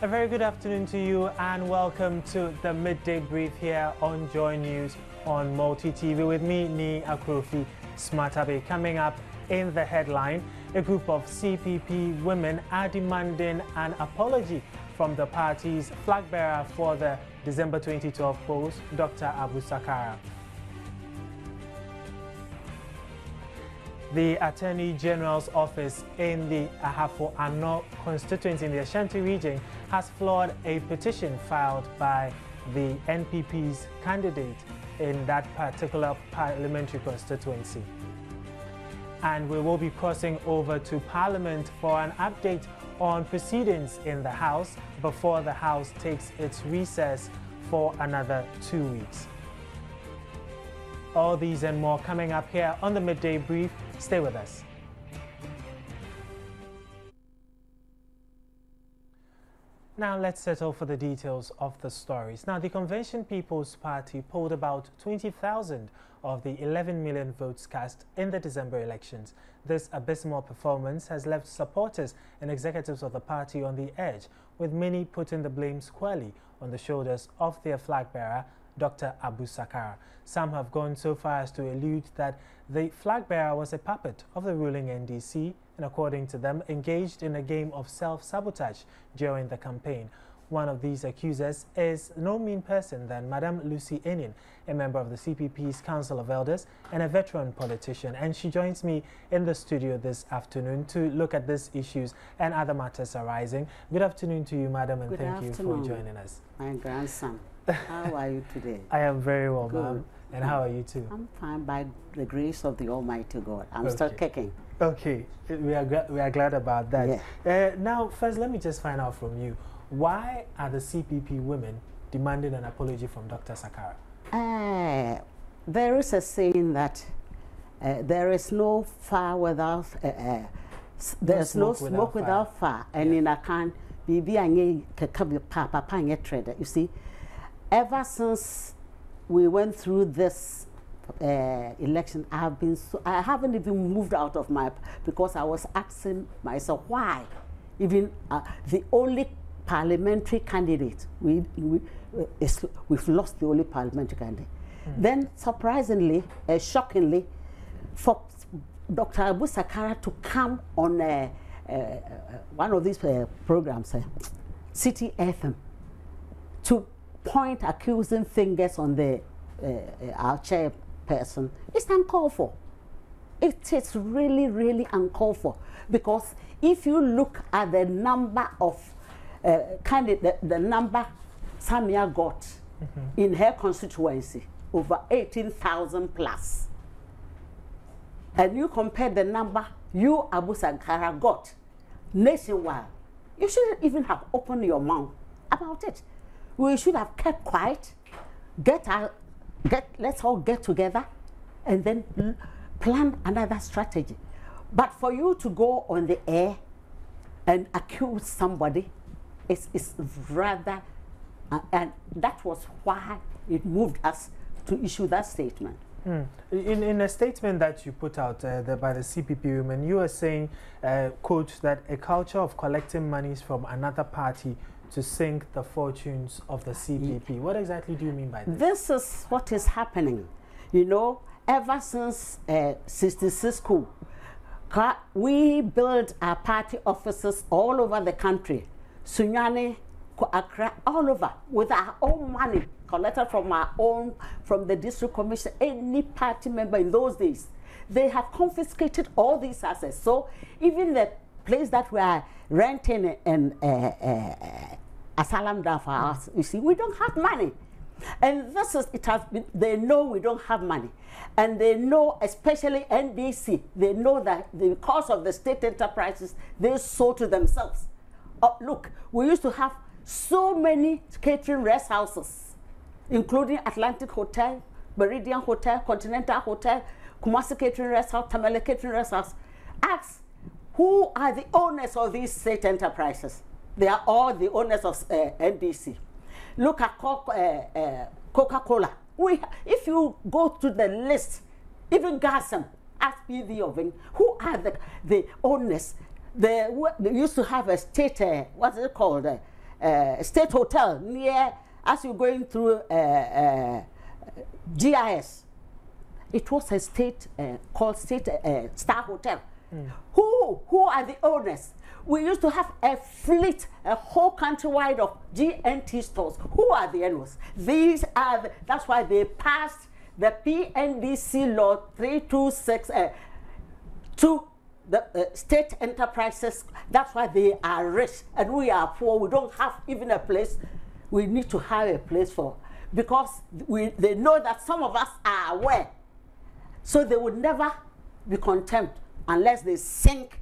A very good afternoon to you and welcome to the Midday Brief here on Joy News on Multi TV with me, Ni Akrofi Smartabe. Coming up in the headline, a group of CPP women are demanding an apology from the party's flag bearer for the December 2012 polls, Dr. Abu Sakara. The Attorney General's office in the AHAFO-ANO constituency in the Ashanti region has floored a petition filed by the NPP's candidate in that particular parliamentary constituency. And we will be crossing over to Parliament for an update on proceedings in the House before the House takes its recess for another 2 weeks. All these and more coming up here on the Midday Brief. Stay with us. Now let's settle for the details of the stories. Now, the Convention People's Party polled about 20,000 of the 11 million votes cast in the December elections. This abysmal performance has left supporters and executives of the party on the edge, with many putting the blame squarely on the shoulders of their flag bearer, Dr. Abu Sakara. Some have gone so far as to allude that the flag bearer was a puppet of the ruling NDC and, according to them, engaged in a game of self-sabotage during the campaign. One of these accusers is no mean person than Madam Lucy Enin, a member of the CPP's Council of Elders and a veteran politician. And she joins me in the studio this afternoon to look at these issues and other matters arising. Good afternoon to you, Madam, and thank you for joining us. My grandson. How are you today? I am very well, ma'am. And how are you too? I'm fine by the grace of the Almighty God. I'm still kicking. Okay, we are glad about that. Yeah. Now, first, let me just find out from you, why are the CPP women demanding an apology from Dr. Sakara? There is a saying that there is no fire without there's no smoke without fire, and in a can be papa trader. You see, ever since we went through this election, I haven't even moved out of my, because I was asking myself why even the only parliamentary candidate we've lost the only parliamentary candidate. Then surprisingly, shockingly, for Dr. Abu Sakara to come on one of these programs, City FM, to point accusing fingers on the our chairperson, it's uncalled for. It is really, really uncalled for, because if you look at the number of the number Samia got in her constituency, over 18,000 plus, and you compare the number you, Abu Sakara, got nationwide, you shouldn't even have opened your mouth about it. We should have kept quiet, let's all get together and then plan another strategy. But for you to go on the air and accuse somebody, it's rather, and that was why it moved us to issue that statement. In a statement that you put out by the CPP women, you are saying, quote, that a culture of collecting monies from another party to sink the fortunes of the CPP. What exactly do you mean by this? This is what is happening. You know, ever since 66 coup, we built our party offices all over the country. Sunyani, Accra, all over, with our own money, collected from our own, from the district commission, any party member in those days. They have confiscated all these assets. So even the place that we are renting and asylum down for us, you see, we don't have money. And this is, it has been, they know we don't have money. And they know, especially NDC, they know that because of the state enterprises, they sold to themselves. Look, we used to have so many catering rest houses, including Atlantic Hotel, Meridian Hotel, Continental Hotel, Kumasi Catering Rest House, Tamale Catering Rest House. Ask, who are the owners of these state enterprises? They are all the owners of NDC. Look at Coca-Cola. If you go to the list, even Gassam, ask PV of it, who are the owners? They used to have a state, what's it called? State Hotel near, as you're going through GIS. It was a state called State Star Hotel. Who are the owners? We used to have a fleet, a whole countrywide of GNT stores. Who are the owners? These are that's why they passed the PNDC law 326 to the state enterprises. That's why they are rich and we are poor. We don't have even a place. We need to have a place for, because they know that some of us are aware. So they would never be contempt unless they sink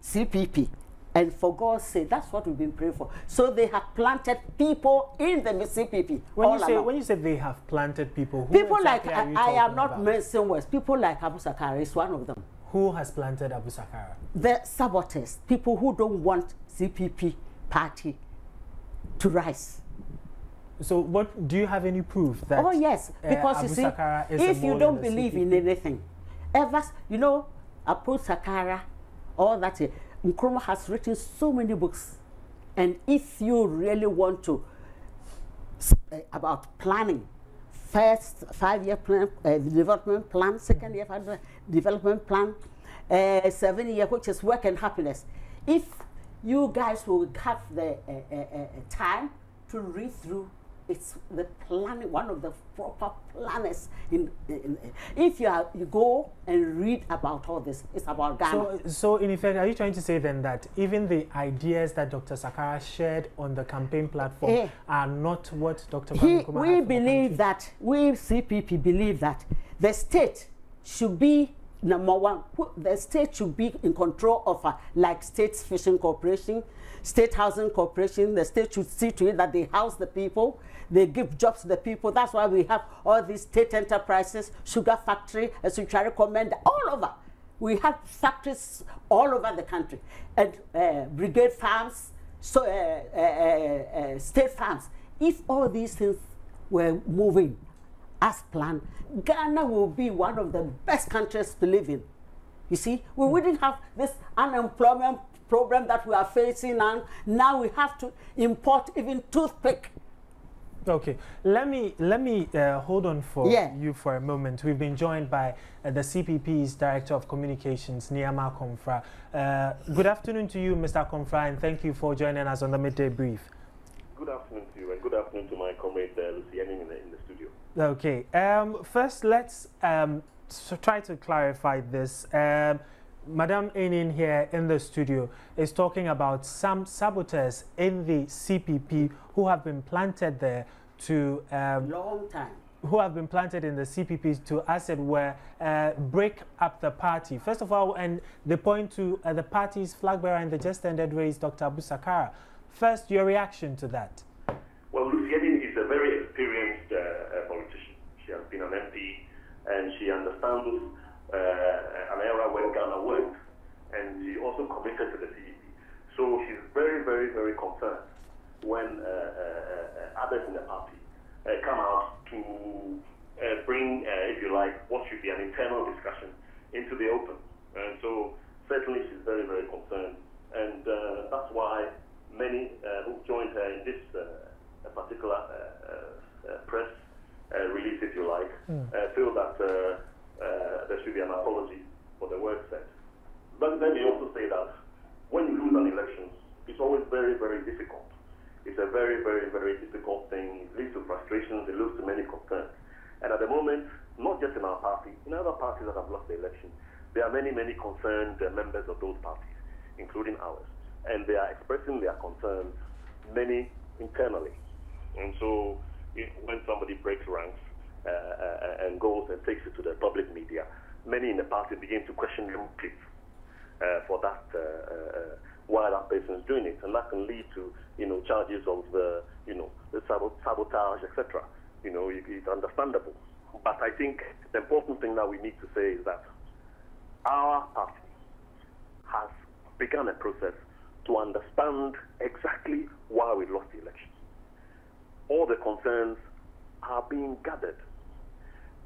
CPP. And for God's sake, that's what we've been praying for. So they have planted people in the CPP. When you say they have planted people, who people exactly like I am not mentioning words. People like Abu Sakara is one of them. Who has planted Abu Sakara? The saboteurs, people who don't want CPP party to rise. So what, do you have any proof that oh yes, because Abu you see, Sakara is if you don't in believe CPP? in anything, ever, you know, Abu Sakara, all that, Nkrumah has written so many books. And if you really want to, about planning, first 5-year plan, development plan, second year development plan, 7-year, which is work and happiness. If you guys will have the time to read through, it's the planning, one of the proper planners. If you go and read about all this, it's about Ghana. So in effect, are you trying to say then that even the ideas that Dr. Sakara shared on the campaign platform are not what Dr. Nkrumah We believe that, we CPP believe that the state should be number one. The state should be in control of like State Fishing Corporation, State Housing Corporation. The state should see to it that they house the people, they give jobs to the people. That's why we have all these state enterprises, sugar factory, a sanctuary commander, all over. We have factories all over the country, and brigade farms, so state farms. If all these things were moving as planned, Ghana will be one of the best countries to live in. You see, we wouldn't have this unemployment problem that we are facing now. Now we have to import even toothpick. Okay, let me hold on for you for a moment. We've been joined by the CPP's Director of Communications, AKOMFRAH. Good afternoon to you, Mr. AKOMFRAH, and thank you for joining us on the Midday Brief. Good afternoon to you, and good afternoon to my comrade Lucienne in the studio. Okay, first let's try to clarify this. Madam Enin here in the studio is talking about some saboteurs in the CPP who have been planted there to long time. Who have been planted in the CPP to, as it were, break up the party. First of all, and they point to the party's flag bearer in the just ended race, Dr. Abu Sakara. First, your reaction to that? Well, Lucienne is a very experienced politician. She has been an MP, and she understands an era when Ghana worked, and she also committed to the CPP. So she's very, very, very concerned when others in the party come out to bring, if you like, what should be an internal discussion into the open. And so certainly she's very, very concerned. And that's why many who joined her in this particular press release, if you like, feel that there should be an apology for the words said. But let me also say that when you lose an election, it's always very, very difficult. It's a very, very, very difficult thing. It leads to frustrations, it leads to many concerns. And at the moment, not just in our party, in other parties that have lost the election, there are many, many concerned members of those parties, including ours. And they are expressing their concerns, many internally. And so when somebody breaks ranks and goes and takes it to the public media, many in the party begin to question the motive for that, why that person is doing it. And that can lead to, charges of, the sabotage, etc. It's understandable. But I think the important thing that we need to say is that our party has begun a process to understand exactly why we lost the election. All the concerns are being gathered,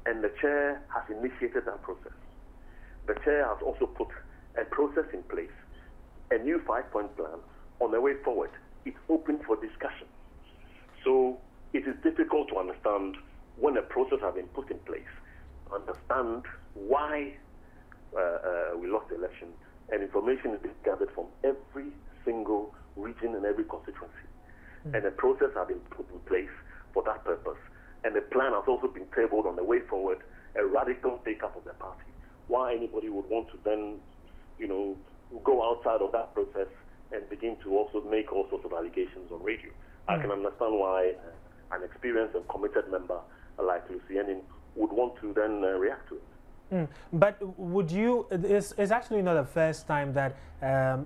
and the chair has initiated that process. The chair has also put a process in place, a new 5-point plan on the way forward it's open for discussion. So it is difficult to understand when a process has been put in place, understand why we lost the election, and information is being gathered from every single region and every constituency. And a process has been put in place for that purpose. And a plan has also been tabled on the way forward, a radical take-up of the party. Why anybody would want to then, you know, go outside of that process and begin to also make all sorts of allegations on radio. I can understand why an experienced and committed member like Lucienne would want to then react to it. But would you, it's actually not the first time that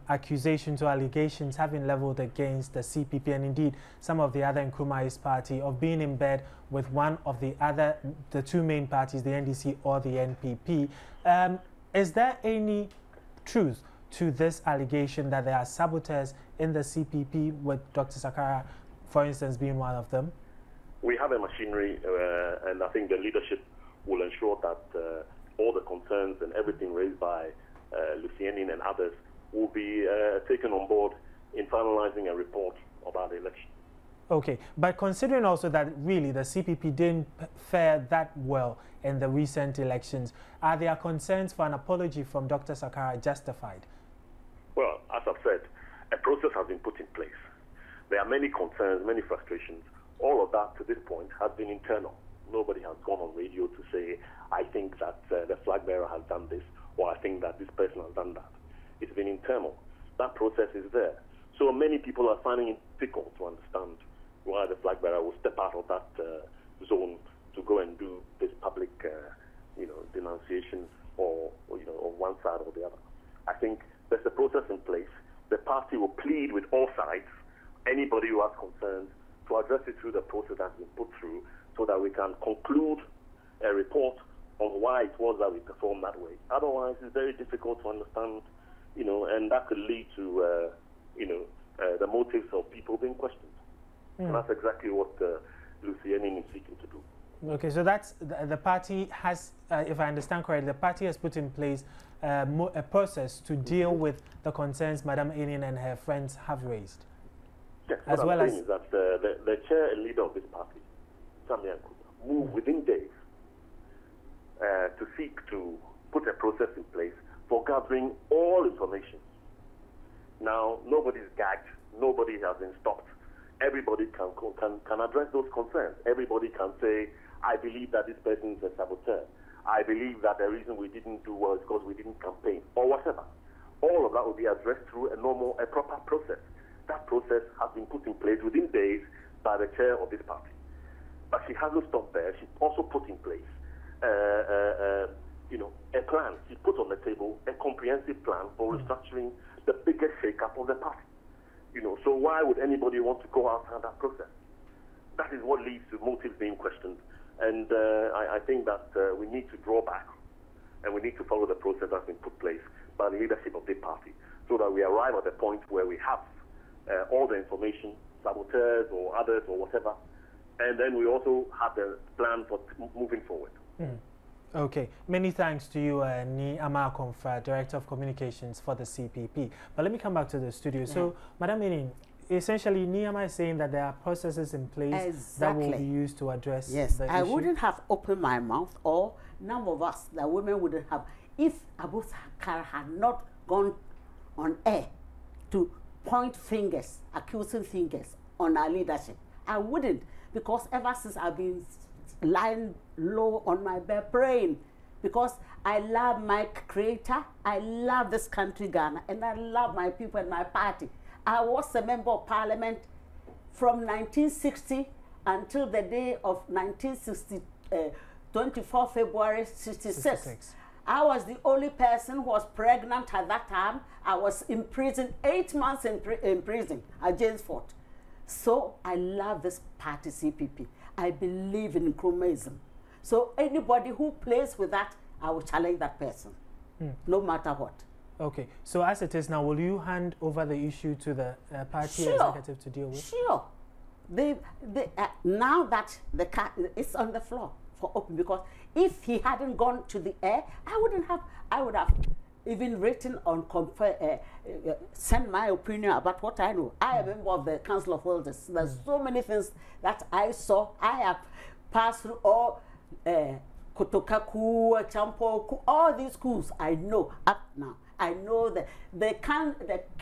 accusations or allegations have been leveled against the CPP and indeed some of the other Nkrumah's party of being in bed with one of the two main parties, the NDC or the NPP. Is there any truth to this allegation that there are saboteurs in the CPP, with Dr. Sakara, for instance, being one of them? We have a machinery, and I think the leadership will ensure that all the concerns and everything raised by Lucienne and others will be taken on board in finalizing a report about the election. Okay, but considering also that really the CPP didn't fare that well in the recent elections, are their concerns for an apology from Dr. Sakara justified? Well, as I've said, a process has been put in place. There are many concerns, many frustrations. All of that to this point has been internal. Nobody has gone on radio to say, I think that the flag bearer has done this, or I think that this person has done that. It's been internal. That process is there. So many people are finding it difficult to understand why the flag bearer will step out of that zone to go and do this public, denunciation or on one side or the other. I think there's a process in place. The party will plead with all sides, anybody who has concerns, to address it through the process that's been put through, so that we can conclude a report on why it was that we performed that way. Otherwise, it's very difficult to understand, and that could lead to, the motives of people being questioned. And that's exactly what Lucienne is seeking to do. Okay, so that's the party has, if I understand correctly, the party has put in place a process to deal with the concerns Madam Enin and her friends have raised. Yes, what I'm saying is that the chair and leader of this party, Samia Nkrumah, moved within days to seek to put a process in place for gathering all information. Now, nobody's gagged, nobody has been stopped. Everybody can address those concerns. Everybody can say, I believe that this person is a saboteur. I believe that the reason we didn't do well is because we didn't campaign, or whatever. All of that will be addressed through a proper process. That process has been put in place within days by the chair of this party. But she hasn't stopped there. She also put in place, a plan. She put on the table a comprehensive plan for restructuring the biggest shake-up of the party. So why would anybody want to go outside that process? That is what leads to motives being questioned. And I think that we need to draw back, and we need to follow the process that's been put in place by the leadership of the party, so that we arrive at the point where we have all the information, saboteurs or others or whatever, and then we also have the plan for moving forward. Okay, many thanks to you, Ni AKOMFRAH, Director of Communications for the CPP. But let me come back to the studio. So, Madam Enin, essentially, Niyama is saying that there are processes in place that will be used to address the issue. I wouldn't have opened my mouth, or none of us, the women, wouldn't have, if Abu Sakara had not gone on air to point fingers, accusing fingers on our leadership. I wouldn't, because ever since I've been lying low on my bed praying, because I love my creator, I love this country, Ghana, and I love my people and my party. I was a member of parliament from 1960 until the day of 24 February 66. I was the only person who was pregnant at that time. I was in prison, 8 months in prison at James Fort. So I love this party, CPP. I believe in Nkrumahism. So anybody who plays with that, I will challenge that person, no matter what. Okay, so as it is now, will you hand over the issue to the party executive to deal with? Sure. Now that the car is on the floor for open, because if he hadn't gone to the air, I would have even written on send my opinion about what I know. I am a member of the Council of Elders. There's so many things that I saw. I have passed through all Kotokaku, Champo, all these schools I know up now. I know that the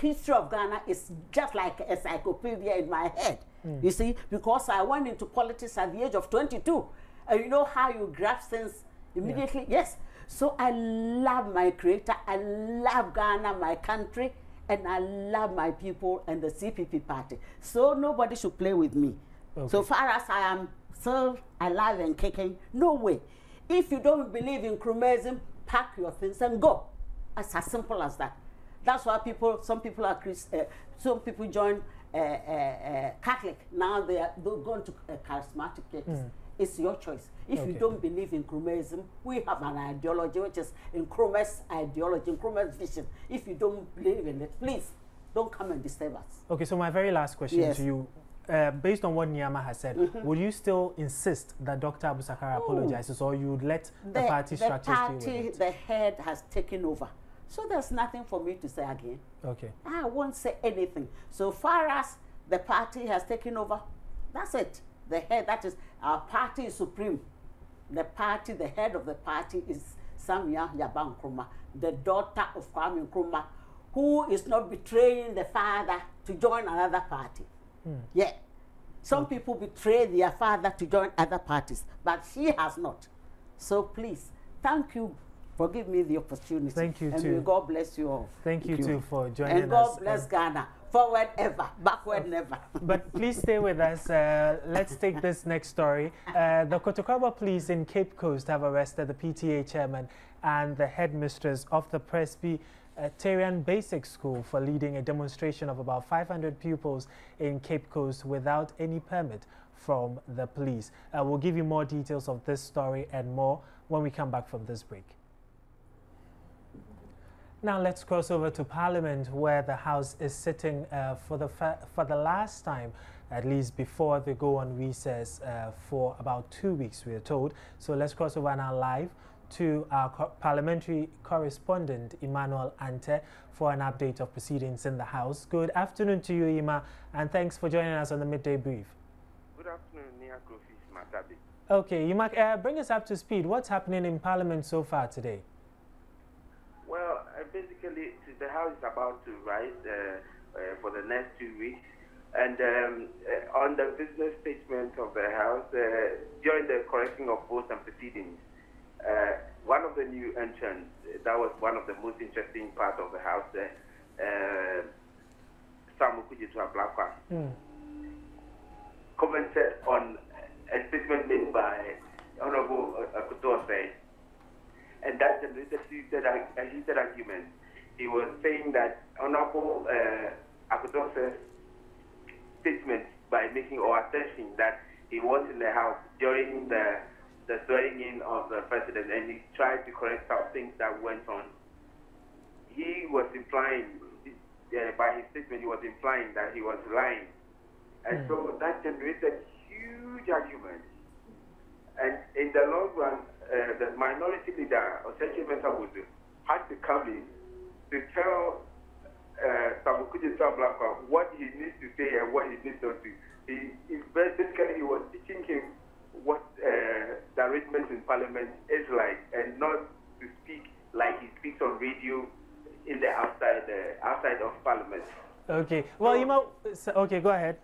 history of Ghana is just like a encyclopedia in my head. You see, because I went into politics at the age of 22. And you know how you grasp things immediately? Yes. So I love my creator, I love Ghana, my country, and I love my people and the CPP party. So nobody should play with me. Okay. So far as I am still alive and kicking, no way. If you don't believe in Nkrumahism, pack your things and go. It's as simple as that. That's why some people are some people join Catholic. Now they're going to charismatic churches. It's your choice. If you don't believe in Nkrumahism, we have an ideology which is Nkrumah's ideology, Nkrumah's vision. If you don't believe in it, please don't come and disturb us. Okay, so my very last question to you, based on what Nyama has said, would you still insist that Dr. Abu Sakara apologizes, or you would let the party structures deal with it? The head has taken over. So there's nothing for me to say again. Okay. I won't say anything. So far as the party has taken over, that's it. The head, that is, our party is supreme. The party, the head of the party is Samia Yaba Nkrumah, the daughter of Kwame Nkrumah, who is not betraying the father to join another party. Yeah. Some people betray their father to join other parties, but she has not. So please, thank you for giving me the opportunity. Thank you, and too. May God bless you all. Thank you, too, for joining us. And God bless Ghana. Forward ever, backward never. But please stay with us. Let's take this next story. The Kotokwaba police in Cape Coast have arrested the PTA chairman and the headmistress of the Presbyterian Basic School for leading a demonstration of about 500 pupils in Cape Coast without any permit from the police. We'll give you more details of this story and more when we come back from this break. Now let's cross over to Parliament, where the House is sitting for the last time, at least before they go on recess for about 2 weeks, we are told. So let's cross over now live to our parliamentary correspondent, EMMANUEL Anteh, for an update of proceedings in the House. Good afternoon to you, Ima, and thanks for joining us on the Midday Brief. Good afternoon, Nia Grofis Matabi. Okay, Ima, bring us up to speed. What's happening in Parliament so far today? Well, basically, the House is about to rise for the next 2 weeks. And on the business statement of the House, during the correcting of votes and proceedings, one of the new entrants, that was one of the most interesting parts of the House, commented on a statement made by Honorable AKOMFRAH. And that generated a heated argument. He was saying that Honorable AKOMFRAH's statement by making or asserting that he was in the House during the swearing in of the president, and he tried to correct some things that went on. He was implying, by his statement, he was implying that he was lying. And so that generated huge arguments. And in the long run, the minority leader, Osechi Mensah-Wozu, had to come in to tell Samukuji Sablakwa what he needs to say and what he needs not to. Basically, he was teaching him what the arrangement in Parliament is like, and not to speak like he speaks on radio in the outside of Parliament. Okay. Well, Ima, okay, go ahead.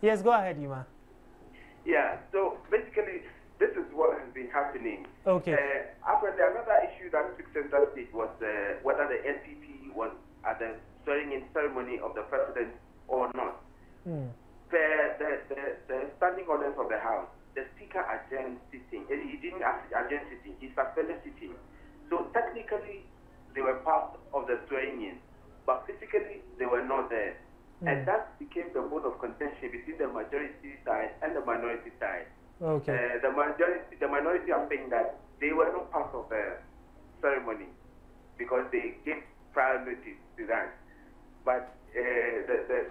Yes, go ahead, Ima. Yeah. So basically, this is what has been happening. Okay. Another issue that took center stage was whether the NPP was at the swearing-in ceremony of the president or not. The standing orders of the House, the Speaker adjourned sitting. He didn't adjourn sitting, he suspended sitting. So technically, they were part of the swearing-in, but physically, they were not there. And that became the bone of contention between the majority side and the minority side. Okay. The minority are saying that they were not part of the ceremony because they gave prior notice to that. But the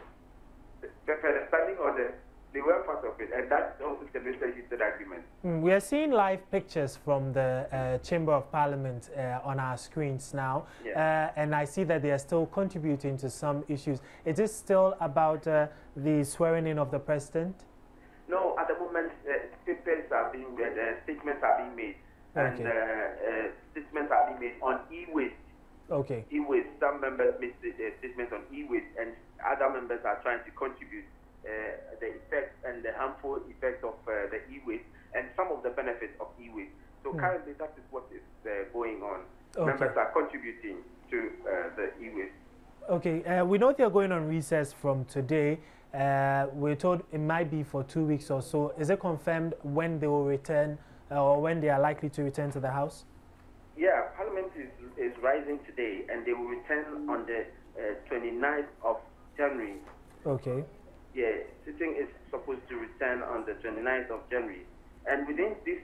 standing order They were part of it, and that's also the heated argument. We are seeing live pictures from the Chamber of Parliament on our screens now, and I see that they are still contributing to some issues. Is this still about the swearing in of the president? No, at the moment, statements are being made, and statements are being made on e-waste. Okay. E-waste. Some members made statements on e-waste, and other members are trying to contribute the effects and the harmful effects of the e-waste and some of the benefits of e-waste. So currently, that is what is going on. Okay. Members are contributing to the e-waste. Okay. We know they are going on recess from today. We're told it might be for 2 weeks or so. Is it confirmed when they will return or when they are likely to return to the House? Yeah, Parliament is rising today, and they will return on the 29th of January. Okay. Yeah, sitting is supposed to return on the 29th of January. And within this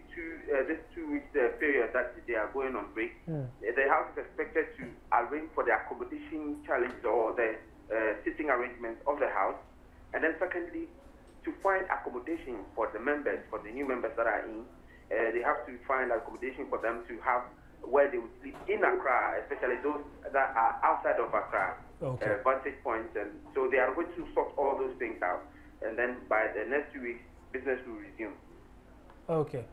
two weeks period that they are going on break, the House is expected to arrange for the accommodation challenge or the sitting arrangements of the House. And then secondly, to find accommodation for the members, for the new members that are in, they have to find accommodation for them to have where they would sleep in Accra, especially those that are outside of Accra, vantage points. And so they are going to sort all those things out. And then by the next 2 weeks, business will resume. Okay.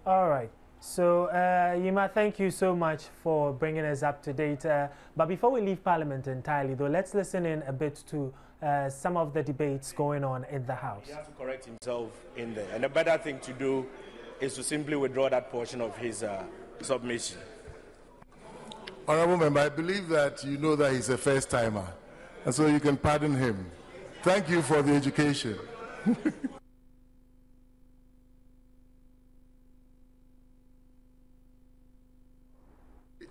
All right. So, Yima, thank you so much for bringing us up to date. But before we leave Parliament entirely, though, let's listen in a bit to some of the debates going on in the House. He has to correct himself in there. And the better thing to do is to simply withdraw that portion of his submission. Honourable Member, I believe that you know that he's a first-timer, and so you can pardon him. Thank you for the education.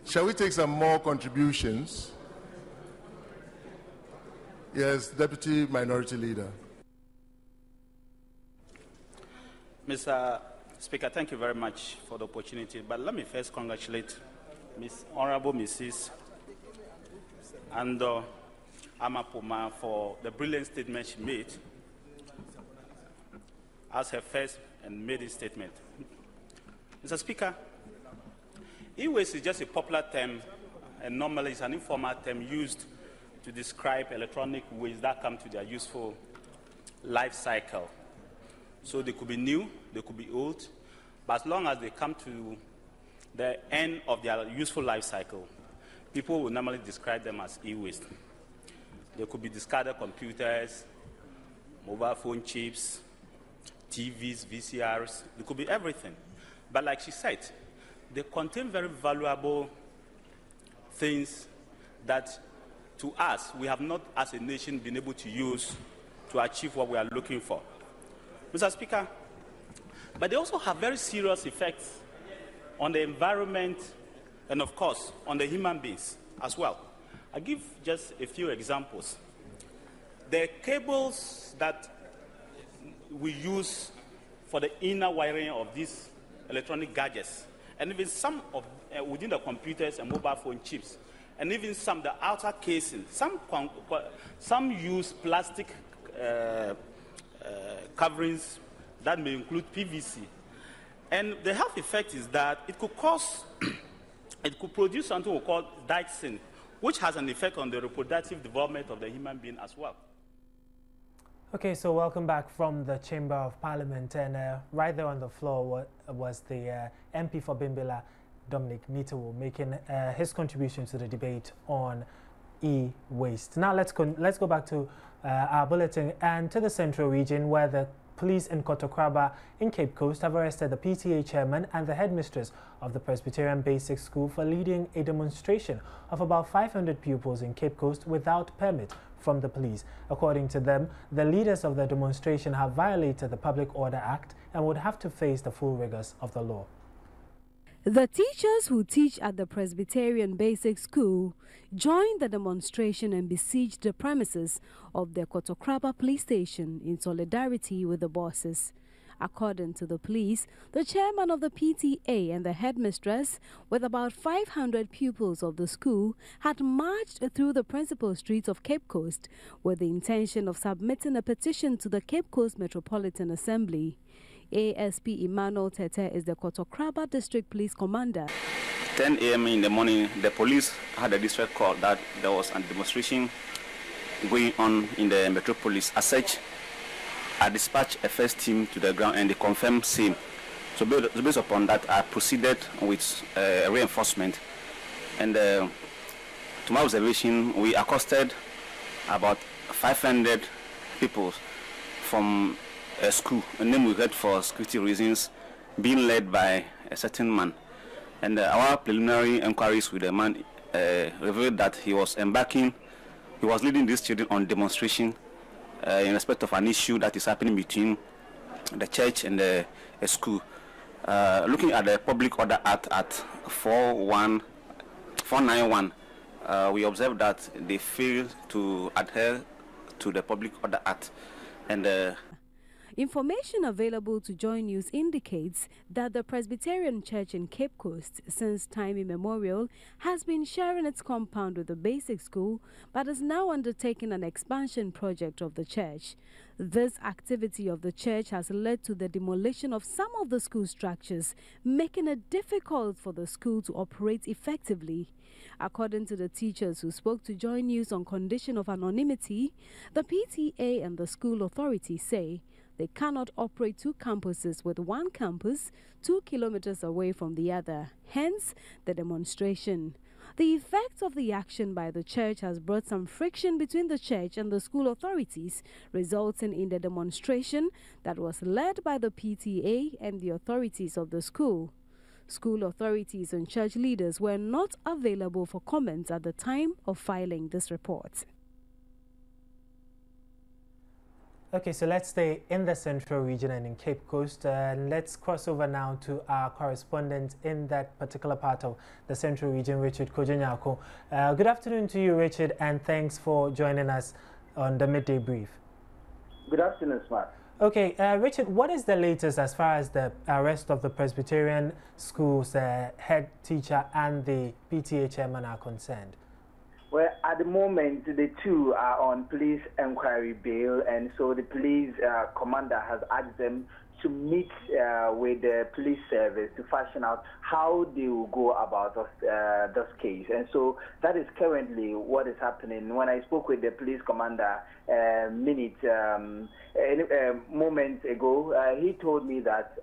Shall we take some more contributions? Yes, Deputy Minority Leader. Mr. Speaker, thank you very much for the opportunity. But let me first congratulate Honorable Mrs. AMAPOMA for the brilliant statement she made as her first and maiden statement. Mr. Speaker, e-waste is just a popular term, and normally it's an informal term used to describe electronic waste that come to their useful life cycle. So they could be new, they could be old, but as long as they come to the end of their useful life cycle, people will normally describe them as e-waste. They could be discarded computers, mobile phone chips, TVs, VCRs, they could be everything. But like she said, they contain very valuable things that, to us, we have not, as a nation, been able to use to achieve what we are looking for. Mr. Speaker, but they also have very serious effects on the environment and, of course, on the human beings as well. I'll give just a few examples. The cables that we use for the inner wiring of these electronic gadgets, and even some of within the computers and mobile phone chips, and even some the outer casing. Some use plastic coverings that may include PVC. And the health effect is that it could cause, it could produce something we call dioxin, which has an effect on the reproductive development of the human being as well. Okay, so welcome back from the Chamber of Parliament, and right there on the floor was the MP for Bimbilla, Dominic Nitawo, making his contribution to the debate on e-waste. Now let's go back to our bulletin and to the Central Region, where the police in Kotokraba in Cape Coast have arrested the PTA chairman and the headmistress of the Presbyterian Basic School for leading a demonstration of about 500 pupils in Cape Coast without permit from the police. According to them, the leaders of the demonstration have violated the Public Order Act and would have to face the full rigors of the law. The teachers who teach at the Presbyterian Basic School joined the demonstration and besieged the premises of the Kotokraba police station in solidarity with the bosses. According to the police, the chairman of the PTA and the headmistress, with about 500 pupils of the school, had marched through the principal streets of Cape Coast with the intention of submitting a petition to the Cape Coast Metropolitan Assembly. ASP Emmanuel is the Kotokraba District Police Commander. 10 a.m. in the morning, the police had a distress call that there was a demonstration going on in the metropolis. As such, I dispatched a first team to the ground and they confirmed same. So based upon that, I proceeded with reinforcement. And to my observation, we accosted about 500 people from a school, and then we heard for security reasons, being led by a certain man. And our preliminary inquiries with the man revealed that he was leading these children on demonstration in respect of an issue that is happening between the church and the school. Looking at the Public Order Act at 491, we observed that they failed to adhere to the Public Order Act. And information available to Joy News indicates that the Presbyterian Church in Cape Coast, since time immemorial, has been sharing its compound with the basic school, but is now undertaking an expansion project of the church. This activity of the church has led to the demolition of some of the school structures, making it difficult for the school to operate effectively. According to the teachers who spoke to Joy News on condition of anonymity, the PTA and the school authority say they cannot operate two campuses with one campus 2 kilometers away from the other, hence the demonstration. The effect of the action by the church has brought some friction between the church and the school authorities, resulting in the demonstration that was led by the PTA and the authorities of the school. School authorities and church leaders were not available for comments at the time of filing this report. Okay, so let's stay in the central region and in Cape Coast. Let's cross over now to our correspondent in that particular part of the central region, Richard Kojanyako. Good afternoon to you, Richard, and thanks for joining us on the Midday Brief. Good afternoon, Smart. Okay, Richard, what is the latest as far as the arrest of the Presbyterian school's head teacher and the PTA chairman are concerned? Well, at the moment, the two are on police inquiry bail, and so the police commander has asked them to meet with the police service to fashion out how they will go about this case. And so that is currently what is happening. When I spoke with the police commander moments ago, he told me that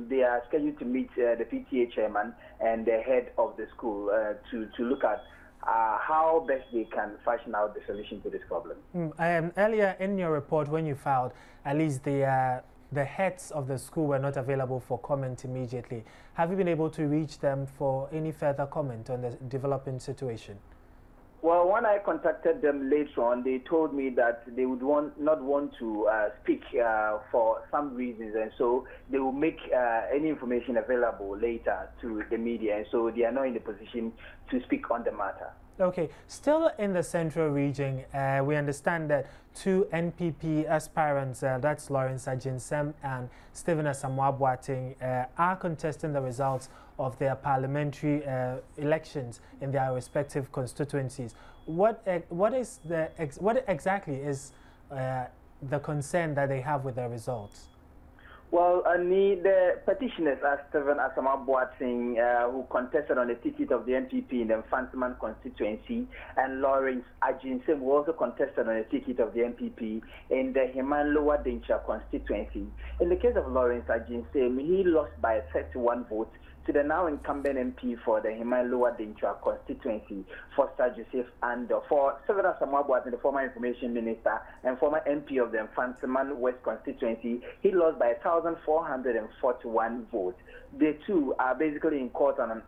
they are scheduled to meet the PTA chairman and the head of the school to look at how best they can fashion out the solution to this problem. Earlier in your report, when you filed, at least the heads of the school were not available for comment immediately. Have you been able to reach them for any further comment on the developing situation? Well, when I contacted them later on, they told me that they would not want to speak for some reasons, and so they will make any information available later to the media, and so they are not in the position to speak on the matter. Okay, still in the central region, we understand that two NPP aspirants, that's Lawrence Ajinsem and Stephen Asamoah-Boateng, are contesting the results of their parliamentary elections in their respective constituencies. What exactly is the concern that they have with the results? Well, the petitioners are Stephen Asamoah-Boateng, who contested on the ticket of the NPP in the Fantiman constituency, and Lawrence Ajinsem, who also contested on the ticket of the NPP in the Lower Dencha constituency. In the case of Lawrence Ajinsem, he lost by 31 votes to the now incumbent MP for the Lower Dencha constituency, Foster Joseph, and for Stephen Asamoah-Boateng, the former information minister and former MP of the Fantiman West constituency, he lost by 1,441 votes. The two are basically in court on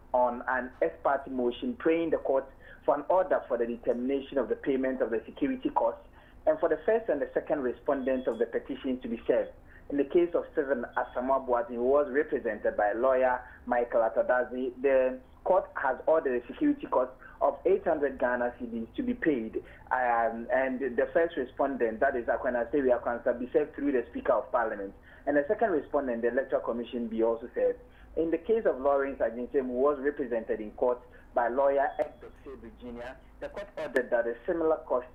an ex-party motion, praying the court for an order for the determination of the payment of the security costs and for the first and the second respondents of the petition to be served. In the case of Stephen Asamoah-Boateng, who was represented by lawyer Michael Atadazi, the court has ordered the security cost of 800 Ghana cedis to be paid. And the first respondent, that is Akwana Seria Kwanza, be served through the Speaker of Parliament. And the second respondent, the Electoral Commission, be also served. In the case of Lawrence Ajinsem, who was represented in court by lawyer Ed Virginia, the court ordered that a similar cost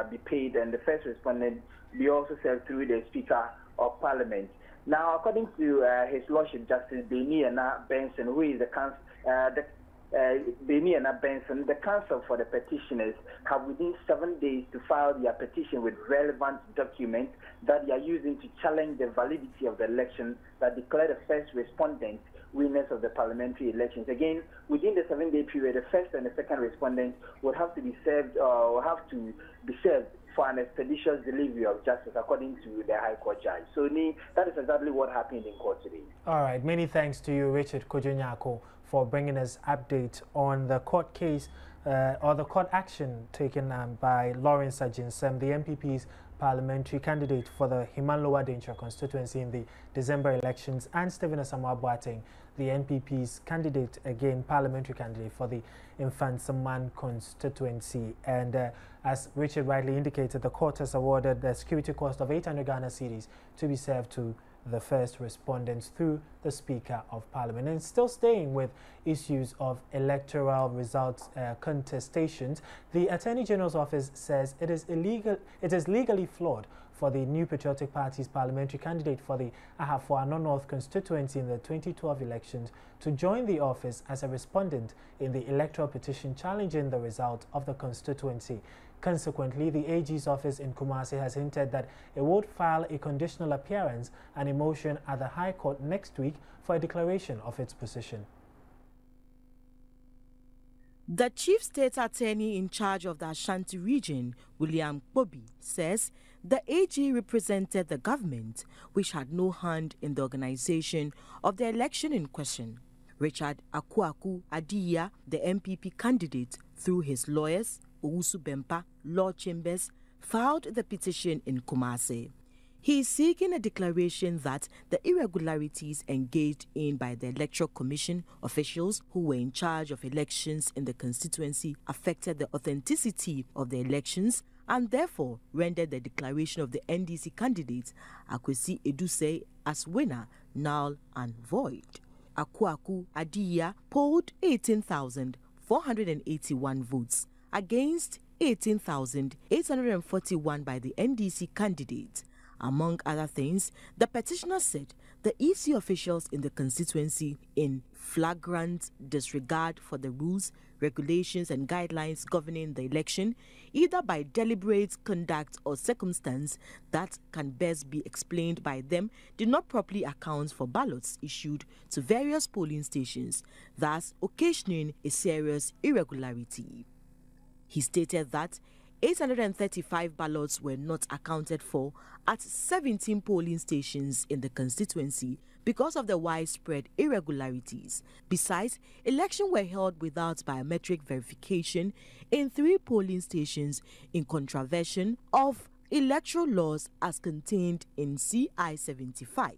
be paid, and the first respondent be also served through the Speaker of Parliament. Now, according to His Lordship Justice Beniana Benson, who is the counsel, Beniana Benson, the counsel for the petitioners have within 7 days to file their petition with relevant documents that they are using to challenge the validity of the election that declared the first respondent winners of the parliamentary elections. Again, within the 7-day period, the first and the second respondent would have to be served for an expeditious delivery of justice, according to the High Court judge. So, that is exactly what happened in court today. All right. Many thanks to you, Richard Kojonyako, for bringing us update on the court case or the court action taken by Lawrence Ajinsem, the MPP's parliamentary candidate for the Himan-Lower Denkyira constituency in the December elections, and Stephen Asamoah Boateng, the NPP's candidate, again parliamentary candidate for the Mfantsiman constituency. And as Richard rightly indicated, the court has awarded the security cost of 800 Ghana cedis to be served to the first respondents through the Speaker of Parliament. And still staying with issues of electoral results contestations, the Attorney General's office says it is legally flawed for the New Patriotic Party's parliamentary candidate for the AHAFO-ANO North constituency in the 2012 elections to join the office as a respondent in the electoral petition challenging the result of the constituency. Consequently, the AG's office in Kumasi has hinted that it would file a conditional appearance and a motion at the High Court next week for a declaration of its position. The Chief State Attorney in charge of the Ashanti region, William Bobi, says the AG represented the government, which had no hand in the organization of the election in question. Richard Akwaku-Adiya, the MPP candidate, through his lawyers, Owusu Bempa, Law Chambers, filed the petition in Kumasi. He is seeking a declaration that the irregularities engaged in by the Electoral Commission officials who were in charge of elections in the constituency affected the authenticity of the elections and therefore rendered the declaration of the NDC candidate, Akwesi Edusei, as winner null and void. Akwaku-Adiya polled 18,481 votes against 18,841 by the NDC candidate. Among other things, the petitioner said the EC officials in the constituency, in flagrant disregard for the rules, regulations and guidelines governing the election, either by deliberate conduct or circumstance that can best be explained by them, did not properly account for ballots issued to various polling stations, thus occasioning a serious irregularity. He stated that 835 ballots were not accounted for at 17 polling stations in the constituency because of the widespread irregularities. Besides, elections were held without biometric verification in 3 polling stations in contravention of electoral laws as contained in CI 75.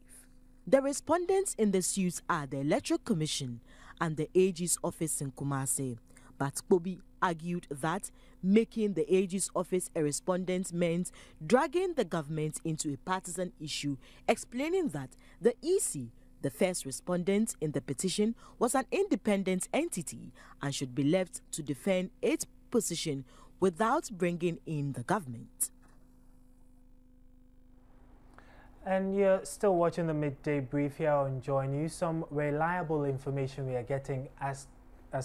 The respondents in the suits are the Electoral Commission and the AG's office in Kumasi. But Bobi argued that making the AG's office a respondent meant dragging the government into a partisan issue, explaining that the EC, the first respondent in the petition, was an independent entity and should be left to defend its position without bringing in the government. And you're still watching the Midday Brief here on Joy News. Some reliable information we are getting as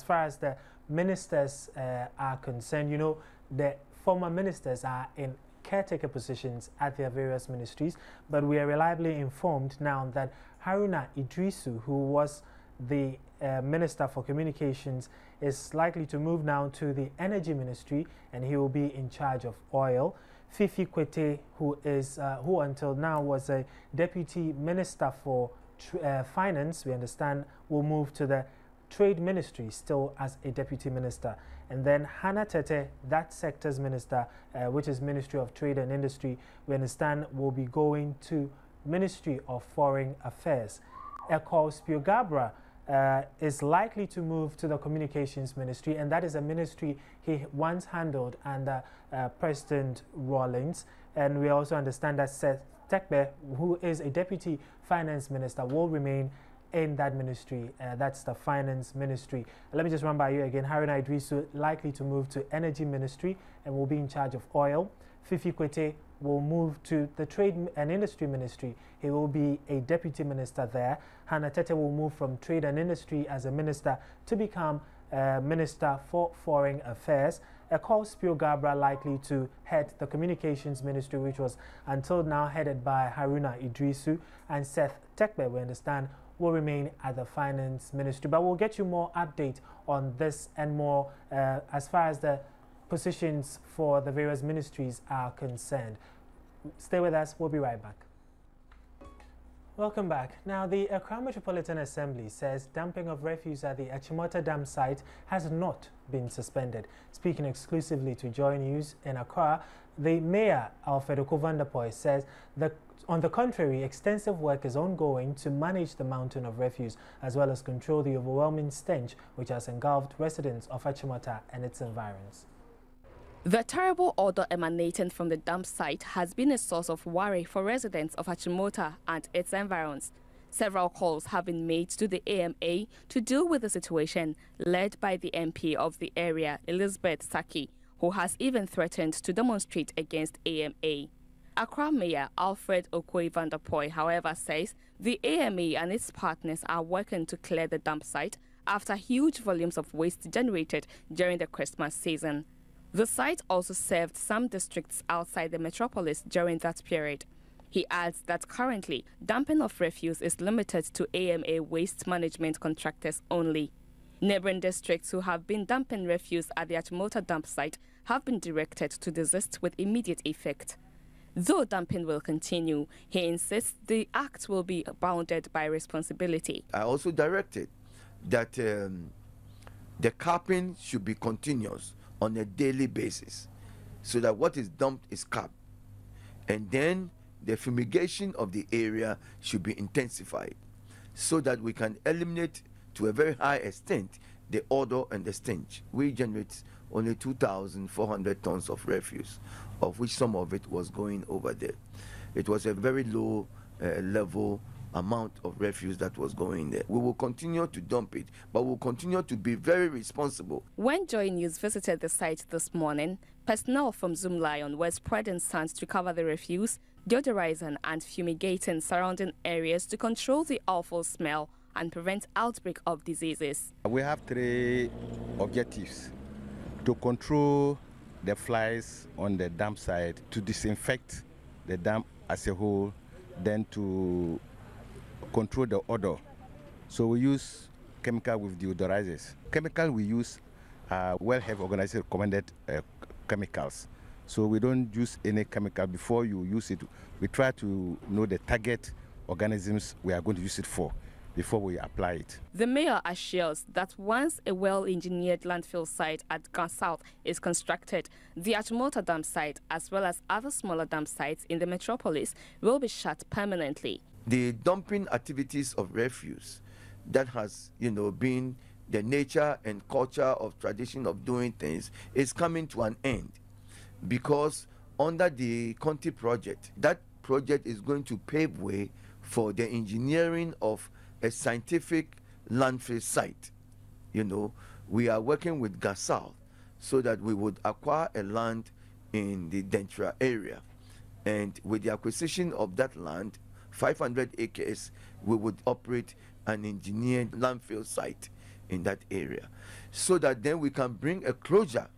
far as the ministers are concerned. You know, the former ministers are in caretaker positions at their various ministries, but we are reliably informed now that Haruna Idrisu, who was the Minister for Communications, is likely to move now to the Energy Ministry, and he will be in charge of oil. Fifi Kwete, who until now was a Deputy Minister for Finance, we understand, will move to the Trade Ministry, still as a Deputy Minister. And then Hannah Tete, that sector's Minister, which is Ministry of Trade and Industry, we understand will be going to Ministry of Foreign Affairs. Ekol Spiogabra, is likely to move to the Communications Ministry, and that is a ministry he once handled under President Rawlings. And we also understand that Seth Tekbe, who is a Deputy Finance Minister, will remain in that ministry. That's the Finance Ministry. Let me just run by you again. Haruna Idrisu likely to move to Energy Ministry and will be in charge of oil. Fifi Kwete will move to the Trade and Industry Ministry. He will be a Deputy Minister there. Hannah Tete will move from Trade and Industry as a Minister to become Minister for Foreign Affairs. Ekol Spio Gabra likely to head the Communications Ministry, which was until now headed by Haruna Idrisu, and Seth Tekbe, we understand, will remain at the Finance Ministry. But we'll get you more update on this and more as far as the positions for the various ministries are concerned. Stay with us. We'll be right back. Welcome back. Now, the Accra Metropolitan Assembly says dumping of refuse at the Achimota Dam site has not been suspended. Speaking exclusively to Joy News in Accra, the Mayor, Alfredo Kovandapoy, says that on the contrary, extensive work is ongoing to manage the mountain of refuse as well as control the overwhelming stench which has engulfed residents of Achimota and its environs. The terrible odor emanating from the dump site has been a source of worry for residents of Achimota and its environs. Several calls have been made to the AMA to deal with the situation, led by the MP of the area, Elizabeth Saki, who has even threatened to demonstrate against AMA. Accra Mayor Alfred Okoye-Vanderpoy, however, says the AMA and its partners are working to clear the dump site after huge volumes of waste generated during the Christmas season. The site also served some districts outside the metropolis during that period. He adds that currently, dumping of refuse is limited to AMA waste management contractors only. Neighboring districts who have been dumping refuse at the Achimota dump site have been directed to desist with immediate effect. Though dumping will continue, he insists the act will be bounded by responsibility. I also directed that the capping should be continuous on a daily basis, so that what is dumped is capped. And then the fumigation of the area should be intensified, so that we can eliminate to a very high extent the odor and the stench. We generate only 2,400 tons of refuse, of which some of it was going over there. It was a very low level amount of refuse that was going there. We will continue to dump it, but we'll continue to be very responsible. When Joy News visited the site this morning, personnel from Zoom Lion were spreading sands to cover the refuse, deodorizing and fumigating surrounding areas to control the awful smell and prevent outbreak of diseases. We have 3 objectives: to control the flies on the dump site, to disinfect the dump as a whole, then to control the odor. So we use chemical with deodorizers. Chemical we use are World Health Organization recommended chemicals. So we don't use any chemical before you use it. We try to know the target organisms we are going to use it for before we apply it. The mayor assures that once a well-engineered landfill site at Ghana South is constructed, the Achimota dump site, as well as other smaller dump sites in the metropolis, will be shut permanently. The dumping activities of refuse that has, been the nature and culture of tradition of doing things is coming to an end, because under the Conti project, that project is going to pave way for the engineering of a scientific landfill site. We are working with Ghana South so that we would acquire a land in the Dentra area, and with the acquisition of that land, 500 acres, we would operate an engineered landfill site in that area, so that then we can bring a closure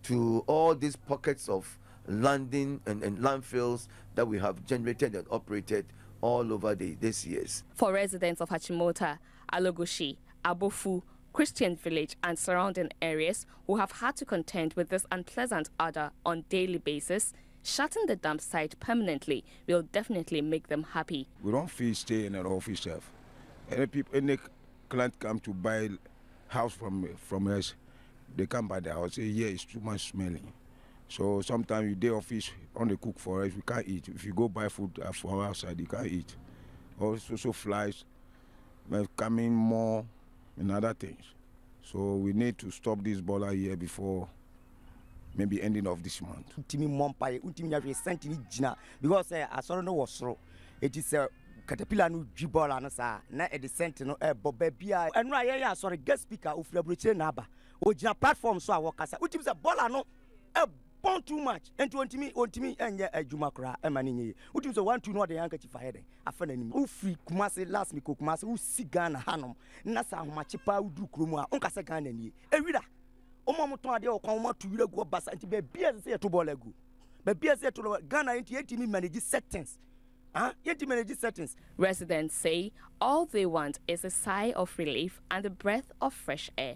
to all these pockets of landing and landfills that we have generated and operated all over these years. For residents of Achimota, Alogoshi, Abofu, Christian Village and surrounding areas who have had to contend with this unpleasant odor on daily basis, shutting the dump site permanently will definitely make them happy. We don't feel stay in an office staff. Any client come to buy house from us, they come by the house, say, yeah, it's too much smelling. So sometimes you day office on the cook for us, we can't eat. If you go buy food from outside, you can't eat. Also flies coming more and other things. So we need to stop this bola here before maybe ending of this month. Because I saw no was so. It is a caterpillar no jibola no sa na e de sentinel bobabia and I sorry guest speaker of Labriche Naba. Ojina platform so I work as utim say bola no born too much and to me and a jumakra emani utim say 1 2 no the handkerchief head afan anim u free Kumasi last me Kumasi u sigana hanom na sa homache pa udu kromu a onka se Ghana ni ewira omomoton ade o kon to wira go basa nti be bia se to bola gu be bia se to Ghana nti me manage settings. Residents say all they want is a sigh of relief and a breath of fresh air.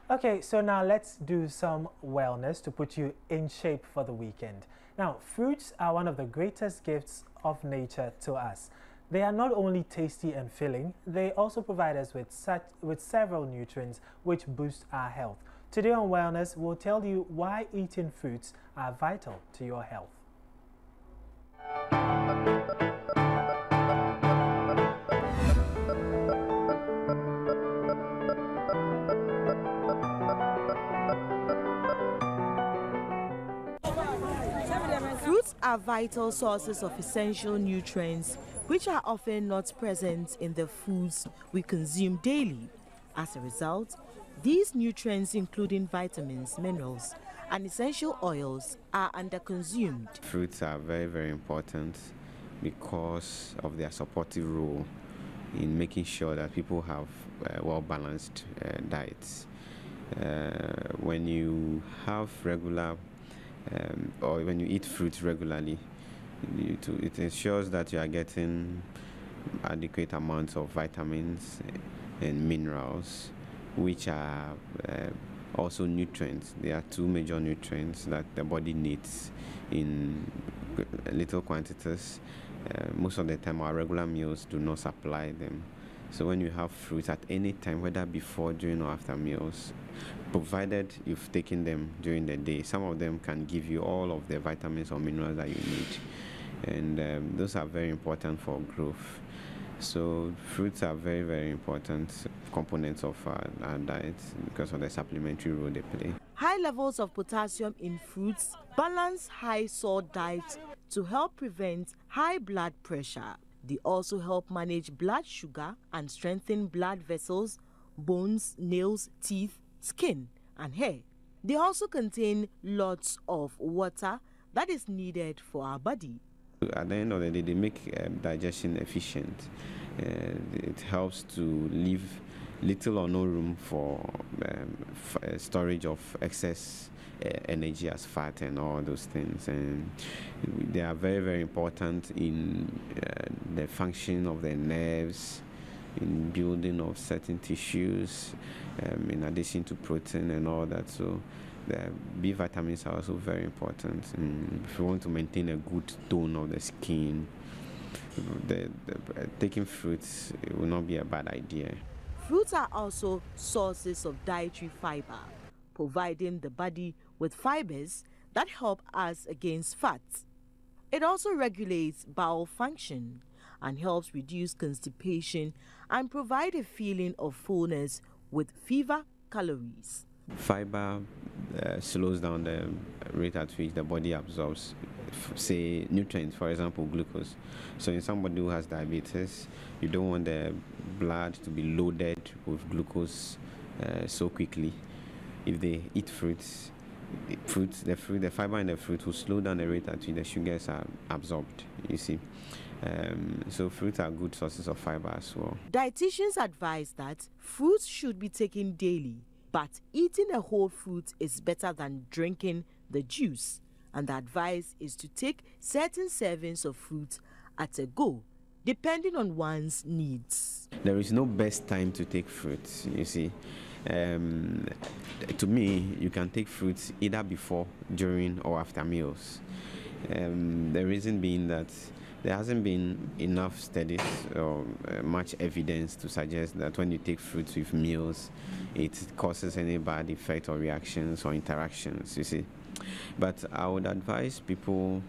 Okay, so now let's do some wellness to put you in shape for the weekend. Now, fruits are one of the greatest gifts of nature to us. They are not only tasty and filling, they also provide us with several nutrients which boost our health. Today on Wellness, we'll tell you why eating fruits are vital to your health. Fruits are vital sources of essential nutrients which are often not present in the foods we consume daily. As a result, these nutrients, including vitamins, minerals, and essential oils, are underconsumed. Fruits are very, very important because of their supportive role in making sure that people have well-balanced diets. When you have regular, or when you eat fruits regularly, it ensures that you are getting adequate amounts of vitamins and minerals, which are also nutrients. There are 2 major nutrients that the body needs in little quantities. Most of the time our regular meals do not supply them. So when you have fruits at any time, whether before, during, or after meals, provided you've taken them during the day, some of them can give you all of the vitamins or minerals that you need. And those are very important for growth. So fruits are very, very important components of our diet because of the supplementary role they play. High levels of potassium in fruits balance high salt diets to help prevent high blood pressure. They also help manage blood sugar and strengthen blood vessels, bones, nails, teeth, skin, and hair. They also contain lots of water that is needed for our body. At the end of the day, they make digestion efficient. It helps to leave little or no room for storage of excess energy as fat and all those things. And they are very, very important in the function of the nerves, in building of certain tissues, in addition to protein and all that. So the B vitamins are also very important. If you want to maintain a good tone of the skin, taking fruits, it will not be a bad idea. Fruits are also sources of dietary fiber, providing the body with fibers that help us against fats. It also regulates bowel function and helps reduce constipation and provide a feeling of fullness with fewer calories. Fiber slows down the rate at which the body absorbs, say, nutrients, for example, glucose. So in somebody who has diabetes, you don't want the blood to be loaded with glucose so quickly. If they eat fruits, the fiber in the fruit will slow down the rate at which the sugars are absorbed, you see. So fruits are good sources of fiber as well. Dietitians advise that fruits should be taken daily, but eating a whole fruit is better than drinking the juice. And the advice is to take certain servings of fruit at a go, depending on one's needs. There is no best time to take fruits, you see. To me, you can take fruits either before, during, or after meals. The reason being that there hasn't been enough studies or much evidence to suggest that when you take fruits with meals, it causes any bad effect or reactions or interactions, you see. But I would advise people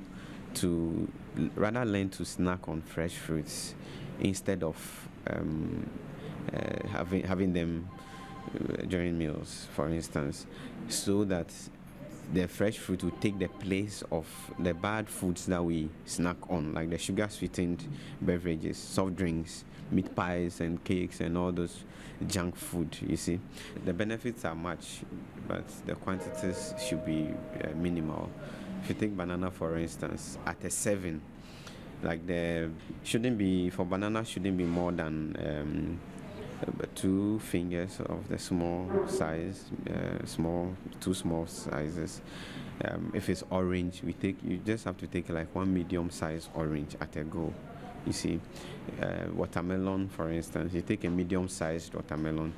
to rather learn to snack on fresh fruits instead of having them during meals, for instance, so that the fresh fruit will take the place of the bad foods that we snack on, like the sugar-sweetened beverages, soft drinks, meat pies and cakes and all those junk food, you see. The benefits are much, but the quantities should be minimal. If you take banana, for instance, at a 7, like for banana shouldn't be more than 2 fingers of the small size, two small sizes. If it's orange, you just have to take like 1 medium-sized orange at a go. You see, watermelon, for instance, you take a medium-sized watermelon,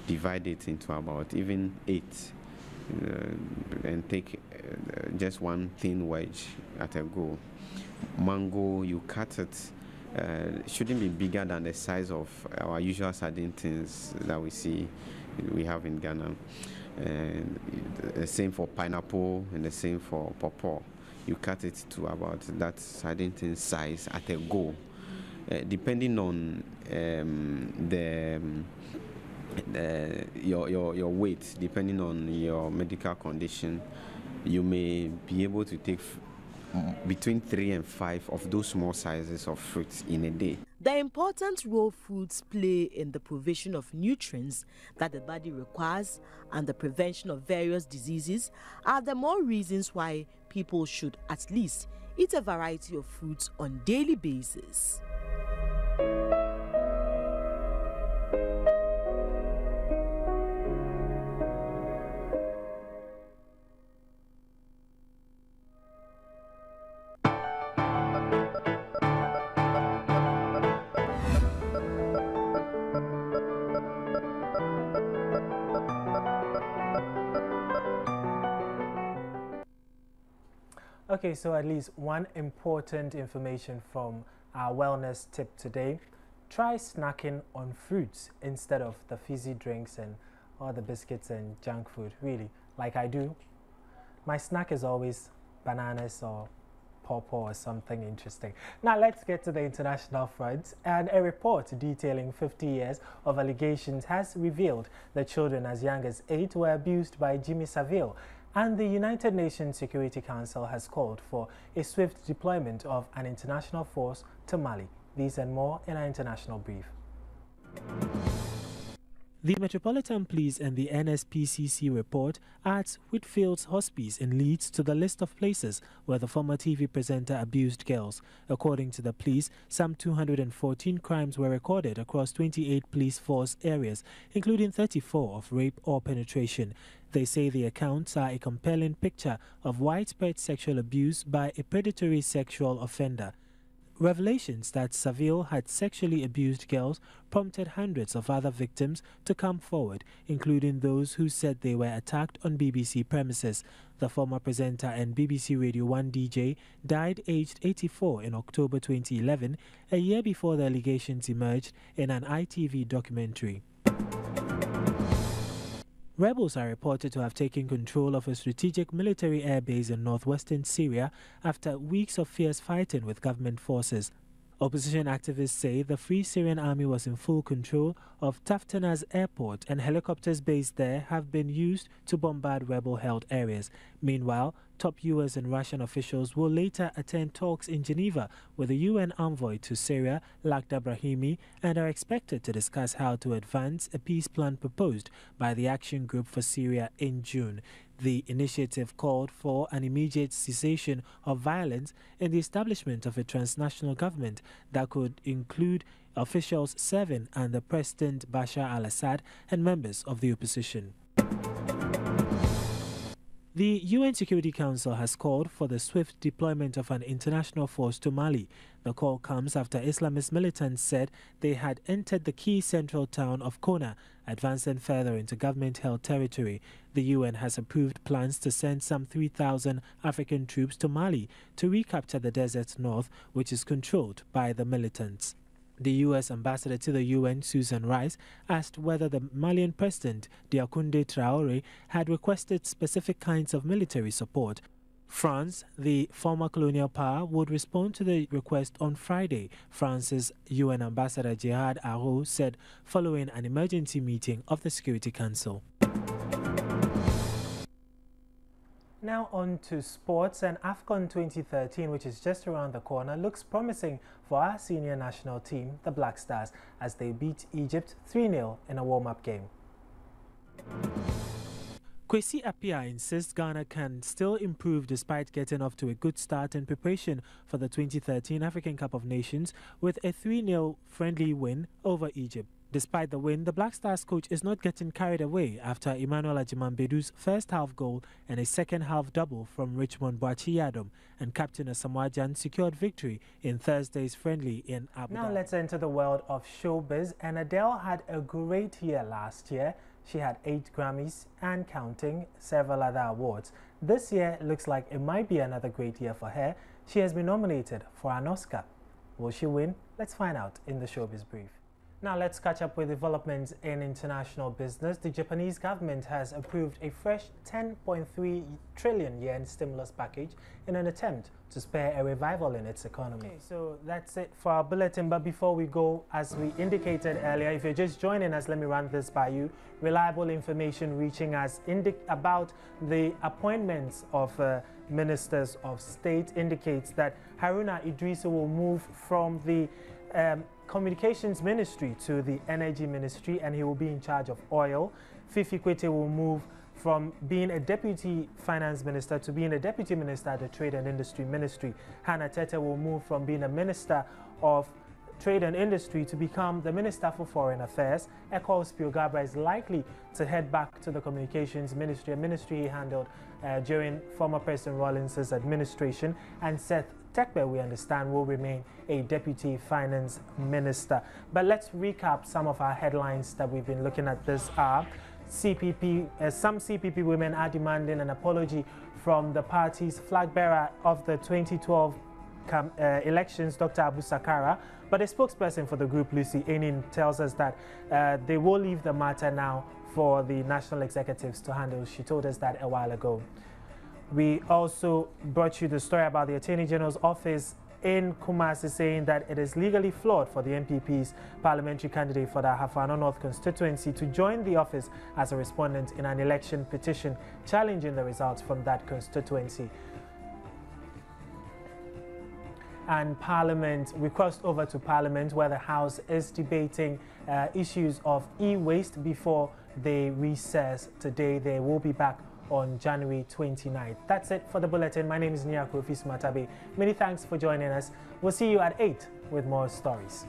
divide it into about even 8, and take just 1 thin wedge at a go. Mango, you cut it. Shouldn't be bigger than the size of our usual sardine tins that we have in Ghana. And the same for pineapple and the same for pawpaw. You cut it to about that sardine tin size at a go. Depending on your weight, depending on your medical condition, you may be able to take between 3 and 5 of those small sizes of fruits in a day. The important role foods play in the provision of nutrients that the body requires and the prevention of various diseases are the more reasons why people should at least eat a variety of fruits on a daily basis. Okay, so at least one important information from our wellness tip today. Try snacking on fruits instead of the fizzy drinks and all the biscuits and junk food, really, like I do. My snack is always bananas or pawpaw or something interesting. Now let's get to the international front. And a report detailing 50 years of allegations has revealed that children as young as 8 were abused by Jimmy Savile. And the United Nations Security Council has called for a swift deployment of an international force to Mali. These and more in our international brief. The Metropolitan Police and the NSPCC report adds Whitfield's Hospice in Leeds to the list of places where the former TV presenter abused girls. According to the police, some 214 crimes were recorded across 28 police force areas, including 34 of rape or penetration. They say the accounts are a compelling picture of widespread sexual abuse by a predatory sexual offender. Revelations that Savile had sexually abused girls prompted hundreds of other victims to come forward, including those who said they were attacked on BBC premises. The former presenter and BBC Radio 1 DJ died aged 84 in October 2011, a year before the allegations emerged in an ITV documentary. Rebels are reported to have taken control of a strategic military airbase in northwestern Syria after weeks of fierce fighting with government forces. Opposition activists say the Free Syrian Army was in full control of Taftanaz airport and helicopters based there have been used to bombard rebel-held areas. Meanwhile, top US and Russian officials will later attend talks in Geneva with the UN envoy to Syria, Lakhdar Brahimi, and are expected to discuss how to advance a peace plan proposed by the Action Group for Syria in June. The initiative called for an immediate cessation of violence and the establishment of a transnational government that could include officials serving under President Bashar al-Assad and members of the opposition. The UN Security Council has called for the swift deployment of an international force to Mali. The call comes after Islamist militants said they had entered the key central town of Kona, advancing further into government-held territory. The UN has approved plans to send some 3,000 African troops to Mali to recapture the desert north, which is controlled by the militants. The U.S. ambassador to the UN, Susan Rice, asked whether the Malian president, Diakounde Traoré, had requested specific kinds of military support. France, the former colonial power, would respond to the request on Friday, France's UN ambassador Gerard Araud said following an emergency meeting of the Security Council. Now on to sports, and AFCON 2013, which is just around the corner, looks promising for our senior national team, the Black Stars, as they beat Egypt 3-0 in a warm-up game. Kwesi Appiah insists Ghana can still improve despite getting off to a good start in preparation for the 2013 African Cup of Nations with a 3-0 friendly win over Egypt. Despite the win, the Black Stars coach is not getting carried away after Emmanuel Agyemangbedu's first-half goal and a second-half double from Richmond Boakye-Yadom, and Captain Asamoah Gyan secured victory in Thursday's friendly in Abu Dhabi. Now let's enter the world of showbiz, and Adele had a great year last year. She had 8 Grammys and counting, several other awards. This year looks like it might be another great year for her. She has been nominated for an Oscar. Will she win? Let's find out in the Showbiz Brief. Now let's catch up with developments in international business. The Japanese government has approved a fresh 10.3 trillion yen stimulus package in an attempt to spur a revival in its economy. Okay, so that's it for our bulletin. But before we go, as we indicated earlier, if you're just joining us, let me run this by you. Reliable information reaching us about the appointments of ministers of state indicates that Haruna Idrissa will move from the Communications Ministry to the Energy Ministry, and he will be in charge of oil. Fifi Kwete will move from being a Deputy Finance Minister to being a Deputy Minister at the Trade and Industry Ministry. Hannah Tete will move from being a Minister of Trade and Industry to become the Minister for Foreign Affairs. Ekol Spiogabra is likely to head back to the Communications Ministry, a ministry he handled during former President Rawlings' administration, and Seth Tekbe, we understand, will remain a Deputy Finance Minister. But let's recap some of our headlines that we've been looking at this hour. Some CPP women are demanding an apology from the party's flag bearer of the 2012 elections, Dr. Abu Sakara. But a spokesperson for the group, Lucy Enin, tells us that they will leave the matter now for the national executives to handle. She told us that a while ago. We also brought you the story about the Attorney General's office in Kumasi saying that it is legally flawed for the MPP's parliamentary candidate for the AHAFO-ANO North constituency to join the office as a respondent in an election petition challenging the results from that constituency. And Parliament, we crossed over to Parliament where the House is debating issues of e-waste before they recess today. They will be back on January 29th. That's it for the bulletin. My name is Nyako Fismatabe. Many thanks for joining us. We'll see you at 8 with more stories.